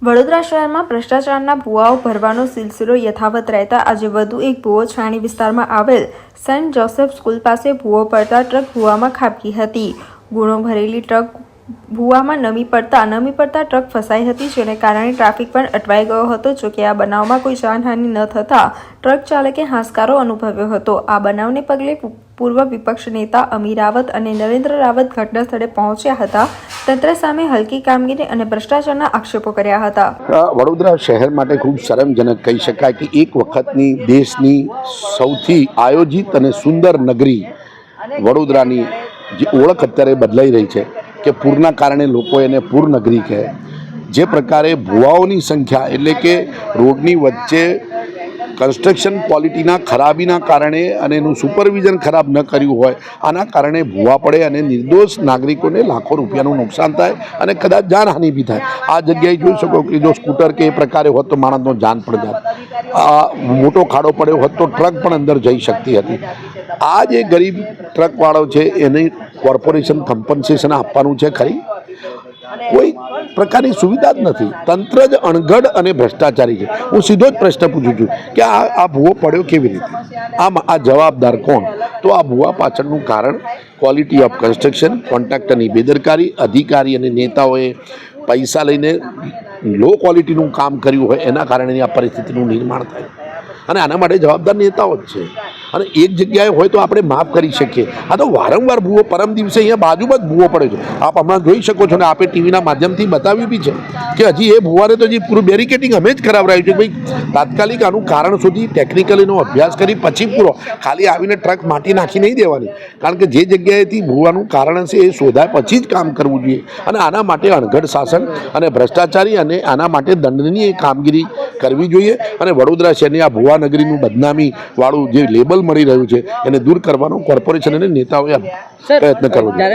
વડોદરા શહેરમાં ભ્રષ્ટાચારના ભૂવાઓ ભરવાનો સિલસિલો યથાવત રહેતા આજે વધુ એક ભૂવો છાણી વિસ્તારમાં આવેલ સેન્ટ જોસેફ સ્કૂલ પાસે ભૂવો પડતા ટ્રક ભૂવામાં ખાબકી હતી. ગુણો ભરેલી ટ્રક ભૂવામાં નમી પડતા ટ્રક ફસાઈ હતી, જેને કારણે ટ્રાફિક પણ અટવાઈ ગયો હતો. જોકે આ બનાવમાં કોઈ જાનહાનિ ન થતા ટ્રક ચાલકે હાશકારો અનુભવ્યો હતો. આ બનાવને પગલે પૂર્વ વિપક્ષ નેતા અમી રાવત અને નરેન્દ્ર રાવત ઘટના સ્થળે પહોંચ્યા હતા. તંત્ર સામે હલકી કામગીરી અને ભ્રષ્ટાચારના આક્ષેપો કર્યા હતા. વડોદરા શહેર માટે ખૂબ શરમજનક કહી શકાય કે એક વખતની દેશની સૌથી આયોજિત અને સુંદર નગરી વડોદરાની જે ઓળખ અત્યારે બદલાઈ રહી છે કે પૂરના કારણે લોકો એને પૂર નગરી કહે. જે પ્રકારે ભૂવાઓની સંખ્યા એટલે કે રોડની વચ્ચે કન્સ્ટ્રક્શન ક્વોલિટીના ખરાબીના કારણે અને એનું સુપરવિઝન ખરાબ ન કર્યું હોય, આના કારણે ભૂવા પડે અને નિર્દોષ નાગરિકોને લાખો રૂપિયાનું નુકસાન થાય અને કદાચ જાનહાનિ બી થાય. આ જગ્યાએ જોઈ શકો કે જો સ્કૂટર કે એ પ્રકારે હોત તો માણસનો જાન પણ જાય. મોટો ખાડો પડ્યો હોત તો ટ્રક પણ અંદર જઈ શકતી હતી. આ જે ગરીબ ટ્રકવાળો છે એને કોર્પોરેશન કમ્પન્સેશન આપવાનું છે ખરી? કોઈ પ્રકારની સુવિધા જ નથી. તંત્ર જ અણઘડ અને ભ્રષ્ટાચારી છે. હું સીધો જ પ્રશ્ન પૂછું છું કે આ ભૂવો પડ્યો કેવી રીતે? આ જવાબદાર કોણ? તો આ ભૂવા પાછળનું કારણ ક્વોલિટી ઓફ કન્સ્ટ્રક્શન, કોન્ટ્રાક્ટરની બેદરકારી, અધિકારી અને નેતાઓએ પૈસા લઈને લો ક્વોલિટીનું કામ કર્યું હોય એના કારણે આ પરિસ્થિતિનું નિર્માણ થાય. અને આના માટે જવાબદાર નેતાઓ જ છે. અને એક જગ્યાએ હોય તો આપણે માફ કરી શકીએ. આ તો વારંવાર ભૂવો, પરમ દિવસે અહીંયા બાજુમાં જ ભૂવો પડે છે. આપ હમણાં જોઈ શકો છો ને આપણે ટીવીના માધ્યમથી બતાવ્યું બી છે કે હજી એ ભૂવાને તો હજી પૂરું બેરિકેટિંગ અમે જ કરાવડાવ્યું છે. ભાઈ તાત્કાલિક આનું કારણ સુધી ટેકનિકલીનો અભ્યાસ કરી પછી પૂરો. ખાલી આવીને ટ્રક માટી નાખી નહીં દેવાની, કારણ કે જે જગ્યાએથી ભૂવાનું કારણ હશે એ શોધાય પછી જ કામ કરવું જોઈએ. અને આના માટે અણઘડ શાસન અને ભ્રષ્ટાચારી અને આના માટે દંડનીય કામગીરી કરવી જોઈએ. અને વડોદરા શહેરની આ ભૂવા નગરીનું બદનામી વાળું જે લેબલ મળી રહ્યું છે એને દૂર કરવાનો કોર્પોરેશન અને નેતાઓએ પ્રયત્ન કરવો જોઈએ.